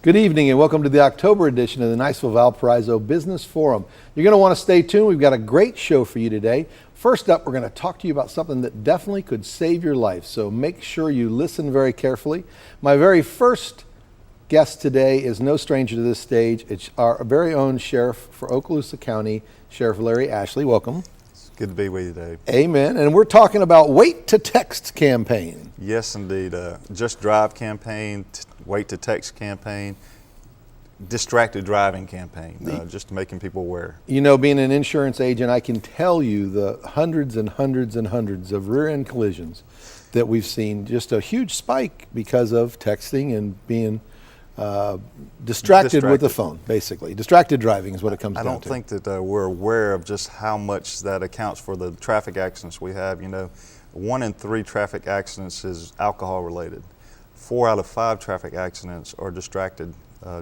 Good evening and welcome to the October edition of the Niceville Valparaiso Business Forum. You're going to want to stay tuned. We've got a great show for you today. First up, we're going to talk to you about something that definitely could save your life, so make sure you listen very carefully. My very first guest today is no stranger to this stage. It's our very own sheriff for Okaloosa County, Sheriff Larry Ashley. Welcome. It's good to be with you, Dave. Amen. And we're talking about Wait to Text campaign. Yes, indeed. Just Drive campaign, Wait to Text campaign, distracted driving campaign, just making people aware. You know, being an insurance agent, I can tell you the hundreds and hundreds and hundreds of rear-end collisions that we've seen, just a huge spike because of texting and being distracted with the phone, basically. Distracted driving is what it comes down to. I don't think that we're aware of just how much that accounts for the traffic accidents we have. You know, 1 in 3 traffic accidents is alcohol related. 4 out of 5 traffic accidents are distracted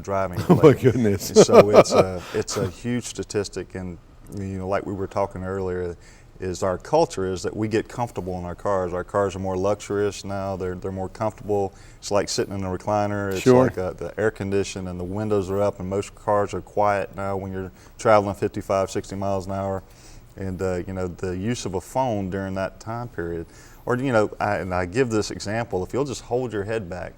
driving related. Oh my goodness. So it's a huge statistic, and you know, like we were talking earlier, is our culture is that we get comfortable in our cars. Our cars are more luxurious now. They're more comfortable. It's like sitting in a recliner. It's sure. like the air conditioned and the windows are up, and most cars are quiet now when you're traveling 55, 60 miles an hour. And you know, the use of a phone during that time period, or you know, I give this example. If you'll just hold your head back,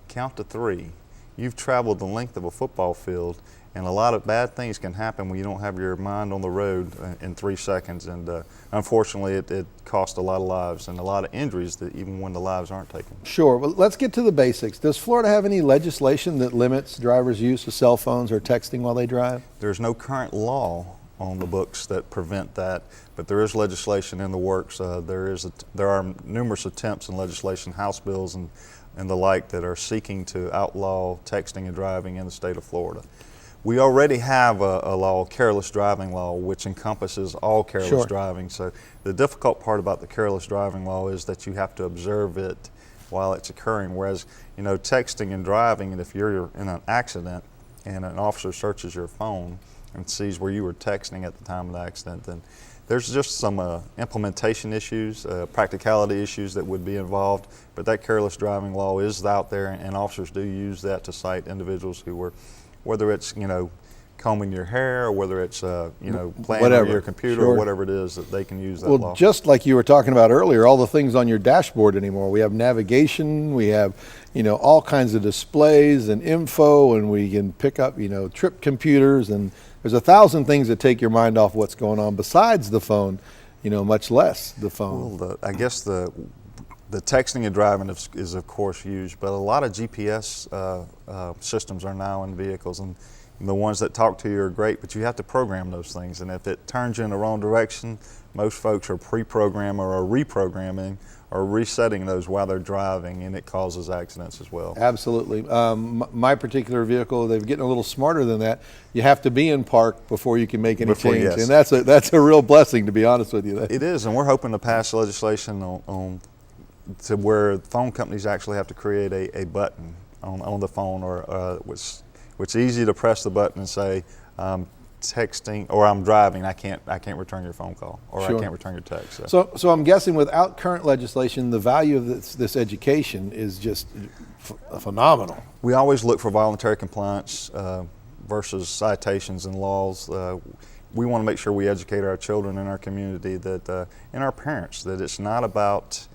count to 3. You've traveled the length of a football field, and a lot of bad things can happen when you don't have your mind on the road in 3 seconds. And unfortunately, it costs a lot of lives and a lot of injuries, that even when the lives aren't taken. Sure. Well, let's get to the basics. Does Florida have any legislation that limits drivers' use of cell phones or texting while they drive? There's no current law on the books that prevent that, but there is legislation in the works. There are numerous attempts in legislation, House bills and the like, that are seeking to outlaw texting and driving in the state of Florida. We already have a law, careless driving law, which encompasses all careless sure. driving. So the difficult part about the careless driving law is that you have to observe it while it's occurring. Whereas, you know, texting and driving, and if you're in an accident and an officer searches your phone and sees where you were texting at the time of the accident, then there's just some implementation issues, practicality issues that would be involved. But that careless driving law is out there, and officers do use that to cite individuals who were, whether it's, you know, combing your hair, or whether it's, you know, playing on your computer, sure. or whatever it is, that they can use that law. Well, just like you were talking about earlier, all the things on your dashboard anymore. We have navigation, we have, you know, all kinds of displays and info, and we can pick up, you know, trip computers, and there's 1,000 things that take your mind off what's going on besides the phone, you know, much less the phone. Well, I guess the texting and driving is of course used, but a lot of GPS systems are now in vehicles, and the ones that talk to you are great, but you have to program those things, and if it turns you in the wrong direction, most folks are pre-programming or are reprogramming or resetting those while they're driving, and it causes accidents as well. Absolutely. My particular vehicle, they're getting a little smarter than that. You have to be in park before you can make any change, yes. and that's a real blessing, to be honest with you. It is, and we're hoping to pass legislation to where phone companies actually have to create a button on the phone, or which is easy to press the button and say, texting, or I'm driving, I can't return your phone call, or sure. I can't return your text. So I'm guessing without current legislation, the value of this education is just phenomenal. We always look for voluntary compliance versus citations and laws. We want to make sure we educate our children in our community, that and our parents, that it's not about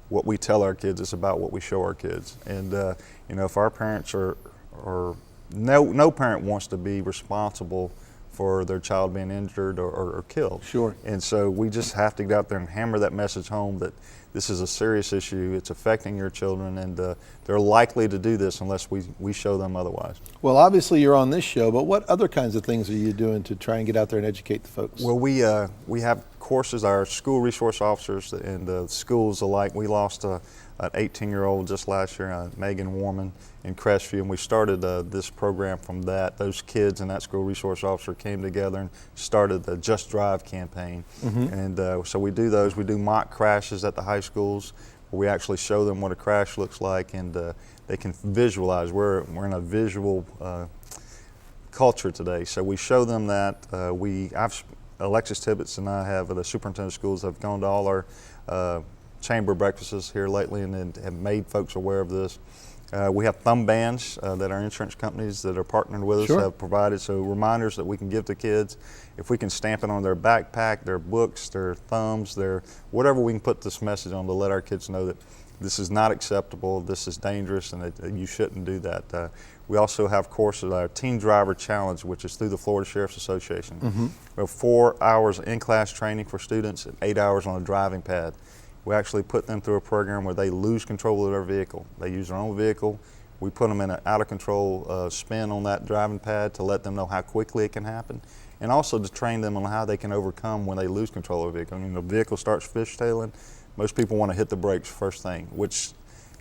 what we tell our kids, it's about what we show our kids. And you know, if our parents are no parent wants to be responsible for their child being injured or killed. Sure. And so we just have to get out there and hammer that message home, that this is a serious issue, it's affecting your children, and they're likely to do this unless we show them otherwise. Well, obviously you're on this show, but what other kinds of things are you doing to try and get out there and educate the folks? Well, we have courses, our school resource officers and schools alike. We lost an 18-year-old just last year, Megan Warman, in Crestview, and we started this program from that. Those kids and that school resource officer came together and started the Just Drive campaign. Mm-hmm. And so we do those. We do mock crashes at the high schools, where we actually show them what a crash looks like, and they can visualize. We're in a visual culture today, so we show them that. Alexis Tibbetts and I the superintendent of schools, have gone to all our chamber breakfasts here lately and have made folks aware of this. We have thumb bands that our insurance companies that are partnering with us Sure. have provided, so reminders that we can give to kids. If we can stamp it on their backpack, their books, their thumbs, their whatever, we can put this message on to let our kids know that this is not acceptable, this is dangerous, and that you shouldn't do that. We also have courses, our Teen Driver Challenge, which is through the Florida Sheriff's Association. We have 4 hours in-class training for students and 8 hours on a driving pad. We actually put them through a program where they lose control of their vehicle. They use their own vehicle. We put them in an out-of-control spin on that driving pad to let them know how quickly it can happen, and also to train them on how they can overcome when they lose control of the vehicle. I mean, the vehicle starts fishtailing. Most people want to hit the brakes first thing, which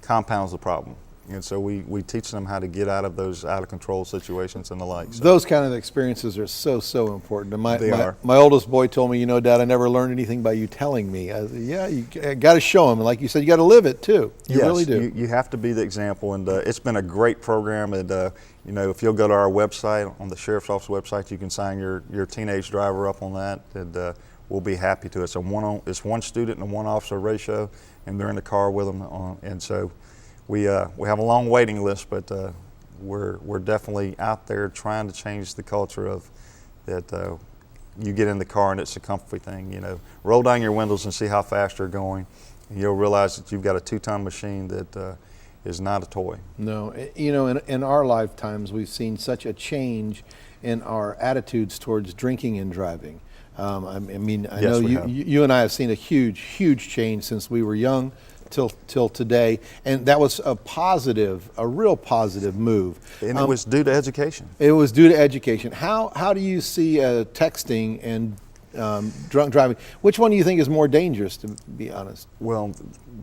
compounds the problem. And so we teach them how to get out of those out-of-control situations and the like. So Those kind of experiences are so important. And They are. my oldest boy told me, you know, Dad, I never learned anything by you telling me. I said, yeah, you got to show them. And like you said, you got to live it too. You yes, really do. You have to be the example, and it's been a great program. And you know, if you'll go to our website, on the Sheriff's Office website, you can sign your teenage driver up on that, and we'll be happy to. It's one student and one officer ratio, and they're in the car with them, and so. We have a long waiting list, but we're definitely out there trying to change the culture of that. You get in the car and it's a comfy thing. You know, roll down your windows and see how fast you're going, and you'll realize that you've got a 2-ton machine that is not a toy. No, you know, in our lifetimes, we've seen such a change in our attitudes towards drinking and driving. I mean, I know you and I have seen a huge change since we were young till today, and that was a real positive move. And it was due to education. It was due to education. How do you see texting and drunk driving? Which one do you think is more dangerous, to be honest? Well,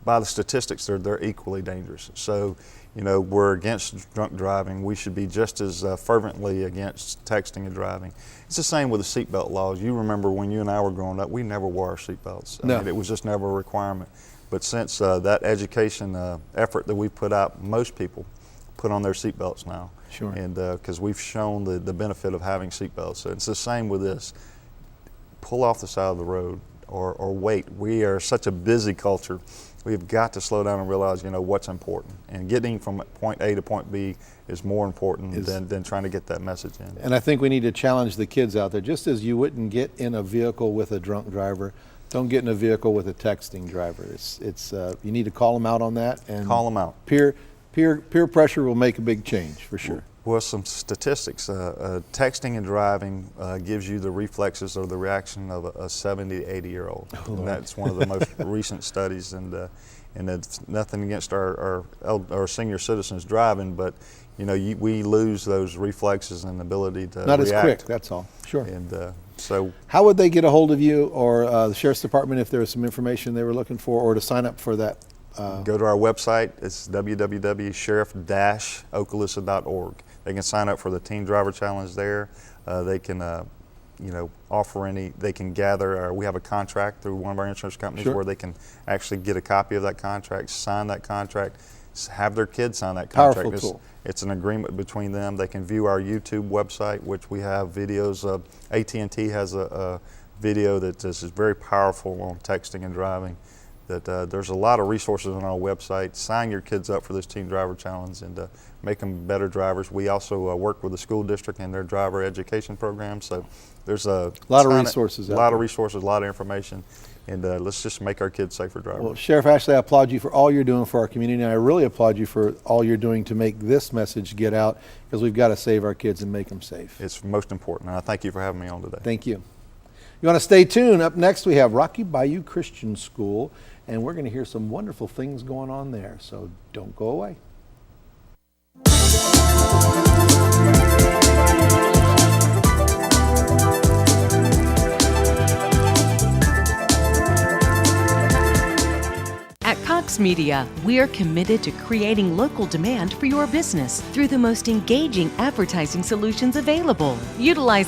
by the statistics, they're equally dangerous. So, you know, we're against drunk driving. We should be just as fervently against texting and driving. It's the same with the seatbelt laws. You remember when you and I were growing up, we never wore our seatbelts. I mean, it was just never a requirement. But since that education effort that we put out, most people put on their seatbelts now. Sure. And because we've shown the benefit of having seatbelts. So it's the same with this. Pull off the side of the road or wait. We are such a busy culture. We've got to slow down and realize, you know, what's important. And getting from point A to point B is more important than trying to get that message in. And I think we need to challenge the kids out there. Just as you wouldn't get in a vehicle with a drunk driver, don't get in a vehicle with a texting driver. It's you need to call them out on that, and call them out. Peer pressure will make a big change for sure. Well, some statistics. Texting and driving gives you the reflexes or the reaction of a 70 to 80-year-old. And that's one of the most recent studies, and it's nothing against our senior citizens driving, but you know, we lose those reflexes and ability to Not react. as quick, that's all. Sure. And so, how would they get a hold of you or the Sheriff's Department if there was some information they were looking for, or to sign up for that? Go to our website. It's www.sheriff-okaloosa.org. They can sign up for the Teen Driver Challenge there. They can, you know, offer any. They can gather. We have a contract through one of our insurance companies where they can actually get a copy of that contract, sign that contract, have their kids sign that contract. Powerful tool. It's an agreement between them. They can view our YouTube website, which we have videos of. AT&T has a video that is very powerful on texting and driving. That there's a lot of resources on our website. Sign your kids up for this Teen Driver Challenge and make them better drivers. We also work with the school district and their driver education program. So there's a lot of resources, a lot of information, and let's just make our kids safer drivers. Well, Sheriff Ashley, I applaud you for all you're doing for our community, and I really applaud you for all you're doing to make this message get out, because we've got to save our kids and make them safe. It's most important, and I thank you for having me on today. Thank you. You want to stay tuned. Up next, we have Rocky Bayou Christian School, and we're going to hear some wonderful things going on there, so don't go away. At Cox Media, we are committed to creating local demand for your business through the most engaging advertising solutions available. Utilize